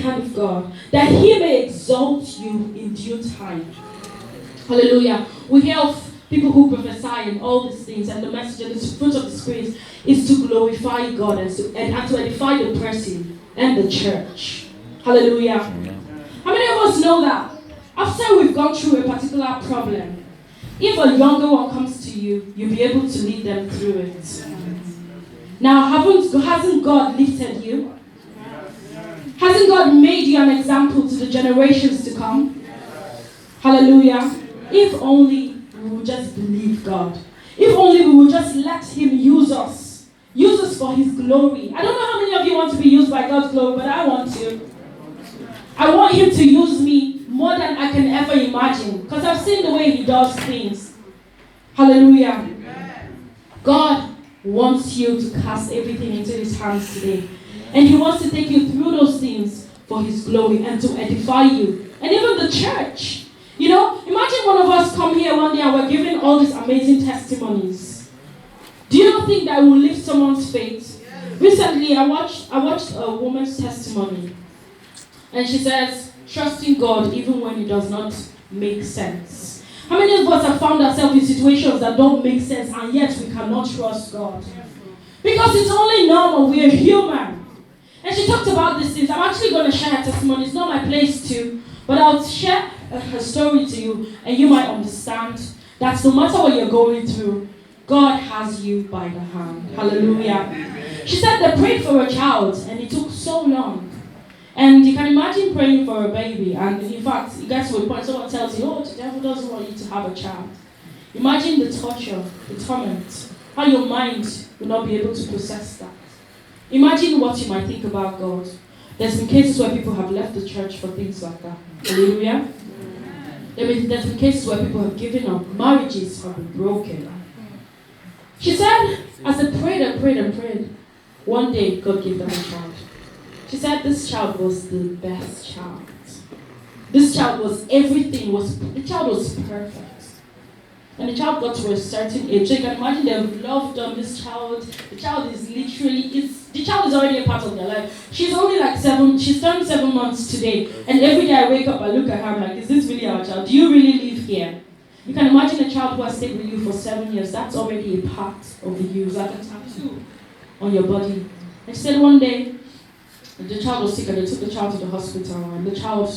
hand of God, that he may exalt you in due time. Hallelujah. We hear of people who prophesy and all these things, and the message and the fruit of the Spirit is to glorify God and to edify the person and the church. Hallelujah. How many of us know that after we've gone through a particular problem, if a younger one comes to you, you'll be able to lead them through it? Now, hasn't God lifted you? Hasn't God made you an example to the generations to come? Hallelujah. If only we would just believe God. If only we would just let him use us. Use us for his glory. I don't know how many of you want to be used by God's glory, but I want to. I want him to use me more than I can ever imagine, because I've seen the way he does things. Hallelujah. God wants you to cast everything into his hands today. And he wants to take you through those things for his glory and to edify you. And even the church. You know, imagine one of us come here one day and we're giving all these amazing testimonies. Do you not think that will lift someone's faith? Recently, I watched a woman's testimony. And she says, trusting God even when it does not make sense. How many of us have found ourselves in situations that don't make sense and yet we cannot trust God? Because it's only normal, we are human. And she talked about these things. I'm actually going to share her testimony. It's not my place to, but I'll share her story to you and you might understand that no matter what you're going through, God has you by the hand. Hallelujah. She said they prayed for a child and it took so long. And you can imagine praying for a baby, and in fact, it gets to a point someone tells you, oh, the devil doesn't want you to have a child. Imagine the torture, the torment, how your mind will not be able to process that. Imagine what you might think about God. There's been cases where people have left the church for things like that. Hallelujah. There's been cases where people have given up. Marriages have been broken. She said, as they prayed and prayed and prayed, one day God gave them a child. She said this child was the best child. This child was everything. The child was perfect. And the child got to a certain age. So you can imagine they've loved on this child. The child is the child is already a part of their life. She's only like 7, she's turned 7 months today. And every day I wake up, I look at her, I'm like, is this really our child? Do you really live here? You can imagine a child who has stayed with you for 7 years. That's already a part of you. It's like a tattoo on your body. And she said one day, the child was sick and they took the child to the hospital and the child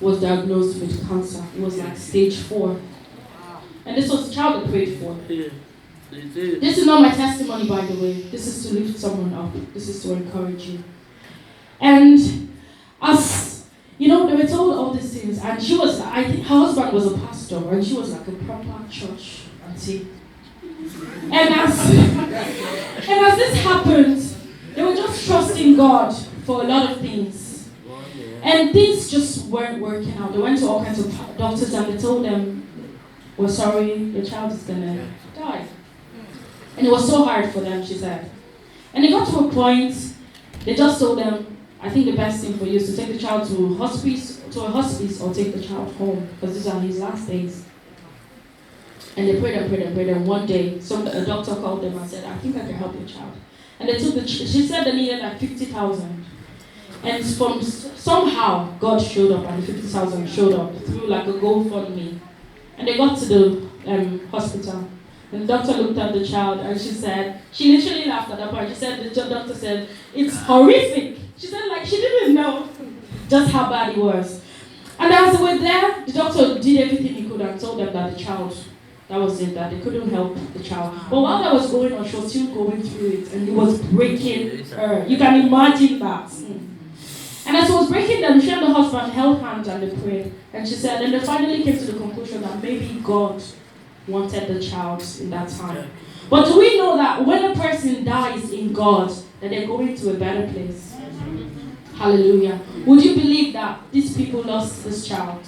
was diagnosed with cancer. It was like stage 4. And this was the child I prayed for. This is not my testimony, by the way. This is to lift someone up. This is to encourage you. And as, you know, they were told all these things. And she was, I think her husband was a pastor. And she was like a proper church auntie. And as this happened, they were just trusting God for a lot of things. And things just weren't working out. They went to all kinds of doctors and they told them, we're sorry, your child is gonna die. And it was so hard for them, she said. And it got to a point, they just told them, I think the best thing for you is to take the child to a hospice or take the child home, because these are his last days. And they prayed and prayed and prayed, and one day, a doctor called them and said, I think I can help your child. And they took she said they needed like 50,000. And somehow, God showed up, and the 50,000 showed up through like a GoFundMe. And they got to the hospital. And the doctor looked at the child and she literally laughed at that point. The doctor said, it's horrific. She said, like, she didn't know just how bad it was. And as they were there, the doctor did everything he could and told them that the child, that was it, that they couldn't help the child. But while that was going on, she was still going through it and it was breaking her. You can imagine that. And as it was breaking them, she and the husband held hands and they prayed. And she said, and they finally came to the conclusion that maybe God wanted the child in that time. But do we know that when a person dies in God, that they're going to a better place? Hallelujah. Would you believe that these people lost this child?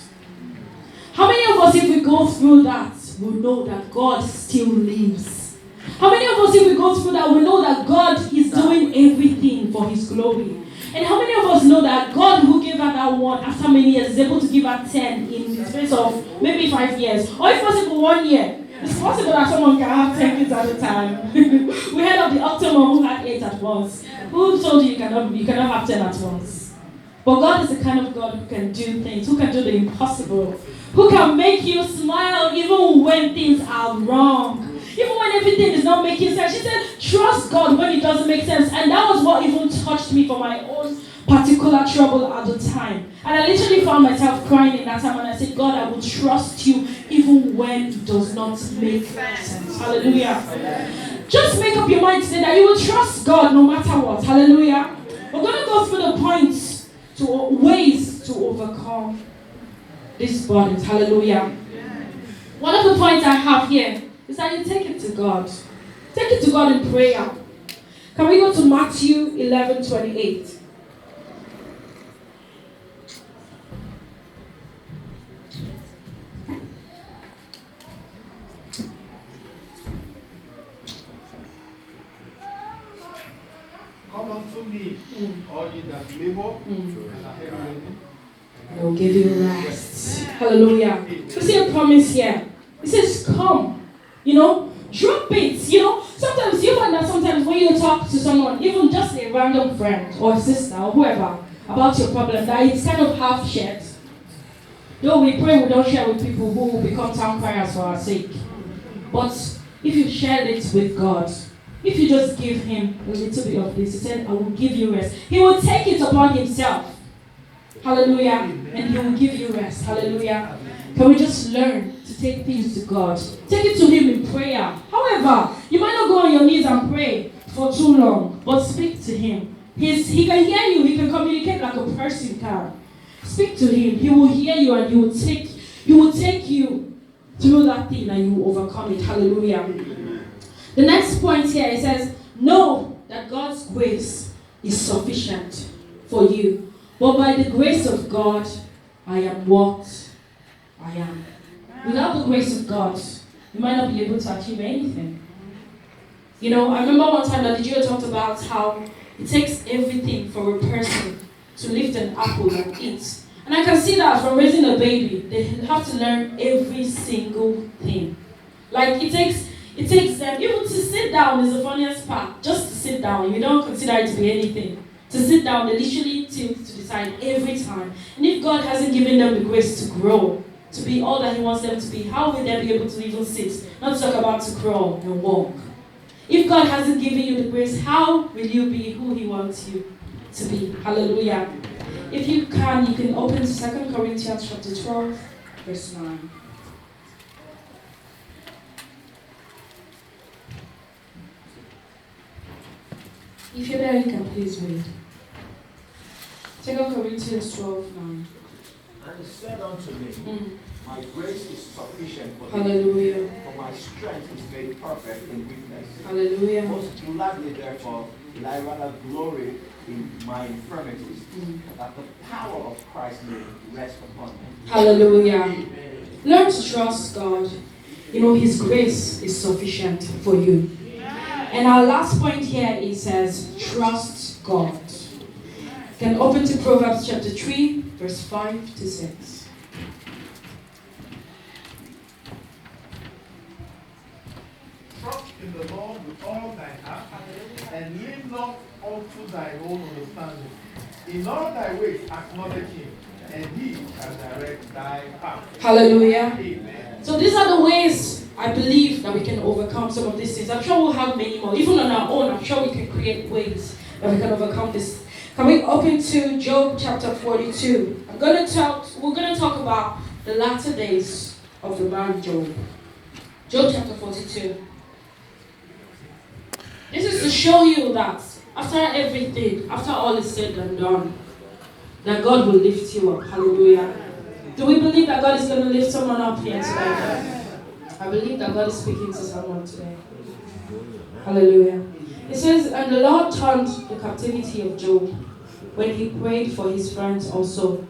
How many of us, if we go through that, will know that God still lives? How many of us, if we go through that, will know that God is doing everything for his glory? And how many of us know that God who gave her that one after many years is able to give her 10 in the space of maybe 5 years? Or if possible, 1 year. It's possible that someone can have 10 kids at a time. We heard of the Octomom who had 8 at once. Who told you you cannot have 10 at once? But God is the kind of God who can do things, who can do the impossible, who can make you smile even when things are wrong, even when everything is not making sense. She said, trust God when it doesn't make sense. And that was what even touched me for my own particular trouble at the time. And I literally found myself crying in that time, and I said, God, I will trust you even when it does not make sense. Hallelujah. Just make up your mind today that you will trust God no matter what. Hallelujah. We're going to go through the points, to ways to overcome these burdens. Hallelujah. One of the points I have here is that you take it to God. Take it to God in prayer. Can we go to Matthew 11:28? Come unto me, all ye that labor and are heavy laden. I will give you rest. Hallelujah. You see a promise here. It says, come. Drop it. Sometimes you find that sometimes when you talk to someone, even just a random friend or sister or whoever, about your problem, that it's kind of half shared. Though we pray we don't share with people who will become town criers for our sake. But if you share it with God, if you just give him a little bit of this, he said, I will give you rest. He will take it upon himself. Hallelujah. And he will give you rest. Hallelujah. Can we just learn to take things to God? Take it to him in prayer. However, you might not go on your knees and pray for too long, but speak to him. He can hear you. He can communicate like a person can. Speak to him. He will hear you, and he will take you through that thing, and you will overcome it. Hallelujah. The next point here, it says, know that God's grace is sufficient for you. But by the grace of God, I am what I am. Without the grace of God, you might not be able to achieve anything. I remember one time that the Gio talked about how it takes everything for a person to lift an apple and eat. And I can see that from raising a baby. They have to learn every single thing. Like it takes them, even to sit down is the funniest part. Just to sit down, you don't consider it to be anything. To sit down, they literally think to decide every time. And if God hasn't given them the grace to grow, to be all that he wants them to be, how will they be able to even sit? Not to talk about to crawl and walk. If God hasn't given you the grace, how will you be who he wants you to be? Hallelujah. If you can open to 2 Corinthians chapter 12, verse 9. If you're there, you can please read. 2 Corinthians 12, 9. And he said unto me, my grace is sufficient for thee. Hallelujah. For my strength is made perfect in weakness. Hallelujah. Most gladly, therefore, will I rather glory in my infirmities, that the power of Christ may rest upon me. Hallelujah. Learn to trust God. His grace is sufficient for you. And our last point here, it says, trust God. You can open to Proverbs chapter 3, verse 5 to 6. Trust in the Lord with all thy heart, and lean not unto thy own understanding. In all thy ways acknowledge him, and he shall direct thy path. Hallelujah. Amen. So these are the ways I believe that we can overcome some of these things. I'm sure we'll have many more. Even on our own, I'm sure we can create ways that we can overcome this. Can we open to Job chapter 42? We're going to talk about the latter days of the man Job. Job chapter 42. This is to show you that after everything, after all is said and done, that God will lift you up. Hallelujah. Do we believe that God is going to lift someone up here today? I believe that God is speaking to someone today. Hallelujah. It says, and the Lord turned the captivity of Job when he prayed for his friends also.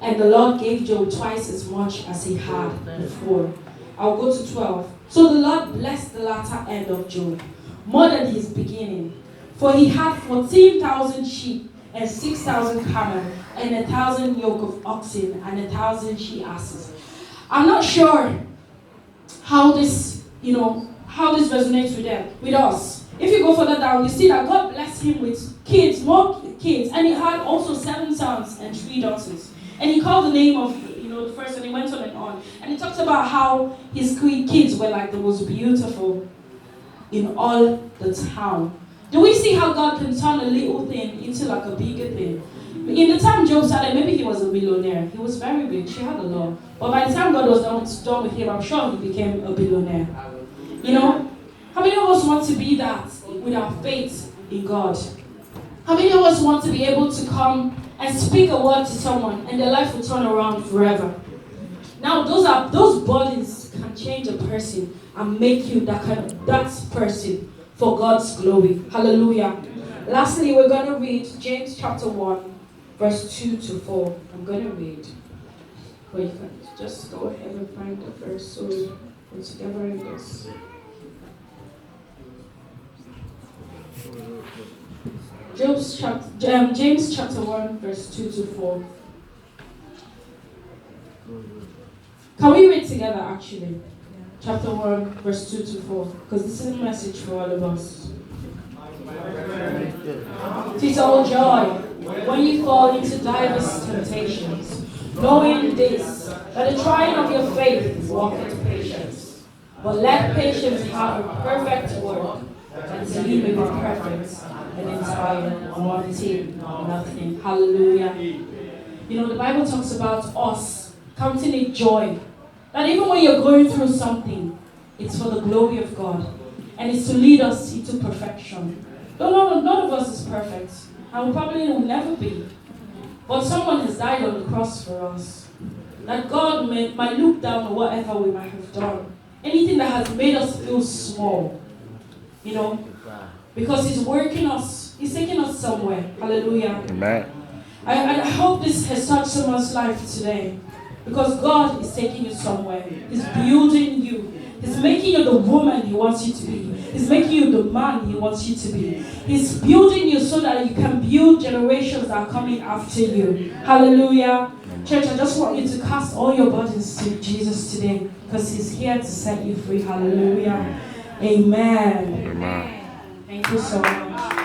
And the Lord gave Job twice as much as he had before. I'll go to 12. So the Lord blessed the latter end of Job more than his beginning. For he had 14,000 sheep and 6,000 camels and 1,000 yoke of oxen and 1,000 she-asses. I'm not sure how this resonates with us. If you go further down, you see that God blessed him with kids, more kids, and he had also 7 sons and 3 daughters. And he called the name of, the first, and he went on and on. And he talked about how his 3 kids were like the most beautiful in all the town. Do we see how God can turn a little thing into like a bigger thing? In the time Job started, maybe he was a millionaire. He was very rich, he had a lot. But by the time God was done with him, I'm sure he became a billionaire. How many of us want to be that with our faith in God? How many of us want to be able to come and speak a word to someone and their life will turn around forever? Now, those bodies can change a person and make you that person for God's glory. Hallelujah. Lastly, we're going to read James chapter 1, verse 2 to 4. I'm going to read. Well, you can just go ahead and find the verse so we're together in this. James chapter 1, verse 2 to 4. Can we read together actually? Chapter 1, verse 2 to 4. Because this is a message for all of us. Tis all joy when you fall into diverse temptations, knowing this, that the trying of your faith worketh patience. But let patience have a perfect work, until you may be perfect and entire, wanting nothing. Hallelujah. The Bible talks about us counting it joy. That even when you're going through something, it's for the glory of God. And it's to lead us into perfection. None of us is perfect. And we probably will never be. But someone has died on the cross for us. That God might look down on whatever we might have done. Anything that has made us feel small. Because He's working us. He's taking us somewhere. Hallelujah. Amen. I hope this has touched someone's life today. Because God is taking you somewhere. He's building you. He's making you the woman He wants you to be. He's making you the man He wants you to be. He's building you so that you can build generations that are coming after you. Hallelujah. Church, I just want you to cast all your burdens to Jesus today. Because He's here to set you free. Hallelujah. Amen. Amen. Thank you so much.